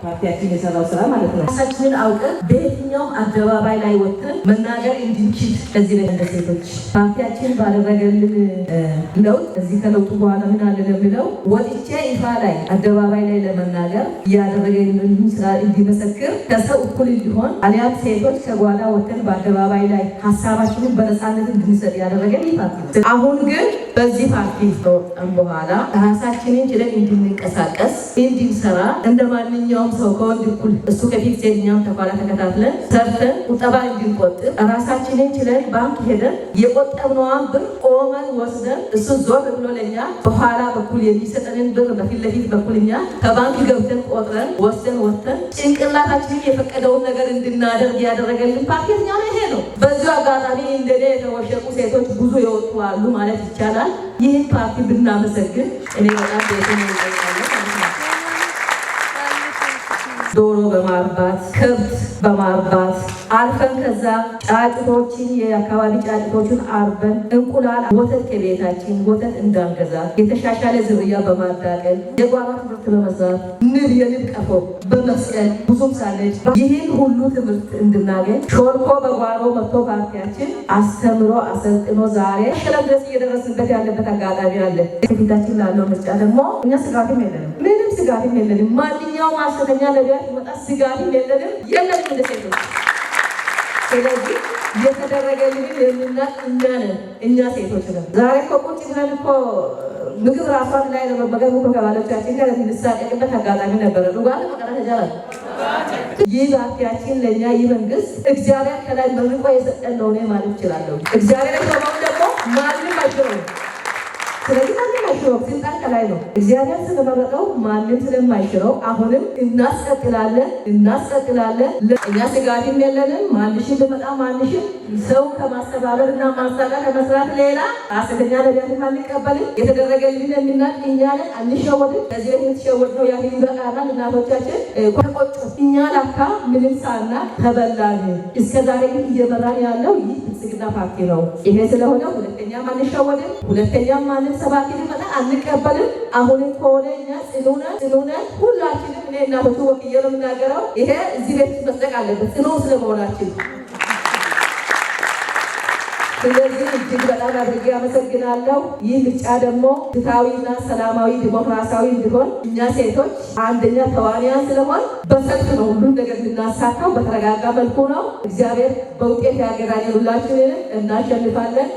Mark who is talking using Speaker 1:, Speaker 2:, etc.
Speaker 1: ፓርቲያችን የሰራው ስራ ማለት ነው። ራሳችንን አውቀን በየትኛውም አደባባይ ላይ ወጥተን መናገር እንድንችል ከዚህ ላይ እንደ ሴቶች ፓርቲያችን ባደረገልን ለውጥ እዚህ ከለውጡ በኋላ ምን አለ ለሚለው ወጥቼ ይፋ ላይ አደባባይ ላይ ለመናገር ያደረገልን ስራ እንዲመሰክር ከሰው እኩል እንዲሆን አሊያም ሴቶች ከጓዳ ወጥተን በአደባባይ ላይ ሀሳባችንን በነፃነት እንድንሰጥ ያደረገን ይህ ፓርቲ ነው። አሁን ግን በዚህ ፓርቲ ከወጣን በኋላ ራሳችንን ችለን እንድንቀሳቀስ እንድንሰራ እንደ ማንኛውም ሰው ከወንድ እኩል እሱ ከፊት ሴትኛም ተኋላ ተከታትለን ሰርተን ቁጠባ እንድንቆጥብ ራሳችንን ችለን ባንክ ሄደን የቆጠብነዋን ብር ቆመን ወስደን እሱ ዞር ብሎ ለኛ በኋላ በኩል የሚሰጠንን ብር በፊት ለፊት በኩል እኛ ከባንክ ገብተን ቆጥረን ወስደን ወጥተን ጭንቅላታችንን የፈቀደውን ነገር እንድናደርግ ያደረገልን ፓርቲ ይሄ ነው። በዚሁ አጋጣሚ እንደኔ የተወሸቁ ሴቶች ብዙ የወጡ አሉ ማለት ይቻላል። ይህን ፓርቲ ብናመሰግን እኔ በጣም ቤተሰብ ነው። ዶሮ በማርባት ከብት በማርባት አልፈን ከዛ ጫጭቶችን የአካባቢ ጫጭቶችን አርበን እንቁላል ወተት ከቤታችን ወተት እንዳንገዛ የተሻሻለ ዝርያ በማዳቀል የጓሮ ትምህርት በመስራት ንብ የንብ ቀፎ በመስቀል ብዙም ሳለች ይህን ሁሉ ትምህርት እንድናገኝ ሾልኮ በጓሮ መጥቶ ፓርቲያችን አስተምሮ አሰልጥኖ ዛሬ ሽለም ድረስ እየደረስንበት ያለበት አጋጣሚ አለ። ከፊታችን ላለው ምርጫ ደግሞ እኛ ስጋትም የለንም፣ ምንም ስጋትም የለንም። ማንኛውም ሐሰተኛ ነቢያት ይመጣ ስጋትም የለንም እንደ ሴቶች። ስለዚህ እየተደረገልን የምናቅ እኛ ነን፣ እኛ ሴቶች ነን። ዛሬ እኮ ቁጭ ብለን እኮ ምግብ ራሷን ላይ ለመመገብ እኮ ከባሎቻችን ጋር የምንሳቀቅበት አጋጣሚ ነበረ። ዱጋለ መቀረት ይቻላል። ይህ ፓርቲያችን ለእኛ ይህ መንግስት እግዚአብሔር ከላይ መርቆ የሰጠን ነው ማለት ይችላለሁ። እግዚአብሔር የተባለው ደግሞ ማንም አይሽረውም። ስለዚህ ማንም አይሽረው፣ ስልጣን ከላይ ነው። እግዚአብሔር ስለመረጠው ማንም ስለማይሽረው አሁንም እናስቀጥላለን። እኛ ስጋትም የለንም። ማንሽም ብመጣ ማንሽም ሰው ከማስተባበር እና ማስታወቂያ ከመስራት ሌላ ሐሰተኛ ነቢያትን አንቀበልም። የተደረገልን የምናቅ እኛ ነን፣ አንሸወድም። ከዚህ በፊት የተሸወድነው ያህል ይበቃናል። እናቶቻችን ከቆጩ እኛ ላካ ምንም ሳናቅ ተበላን። እስከዛሬ ግን እየመራን ያለው ይህ ብልጽግና ፓርቲ ነው። ይሄ ስለሆነ ሁለተኛም አንሸወድም፣ ሁለተኛም ማንም ሰባኪ ሊመጣ አንቀበልም። አሁንም ከሆነ እኛ ጽኑ ነን። ሁላችንም እኔ እናቶቹ ወክዬ ነው የምናገረው። ይሄ እዚህ ቤት መስጠቅ አለበት ጽኑ ስለመሆናችን። ስለዚህ እጅግ በጣም አድርጌ አመሰግናለሁ። ይህ ምርጫ ደግሞ ፍትሃዊና ሰላማዊ ዲሞክራሲያዊ እንዲሆን እኛ ሴቶች አንደኛ ተዋንያን ስለሆን በሰልፍ ነው ሁሉም ነገር ልናሳካው፣ በተረጋጋ መልኩ ነው። እግዚአብሔር በውጤት ያገናኘን። ሁላችንንም እናሸንፋለን።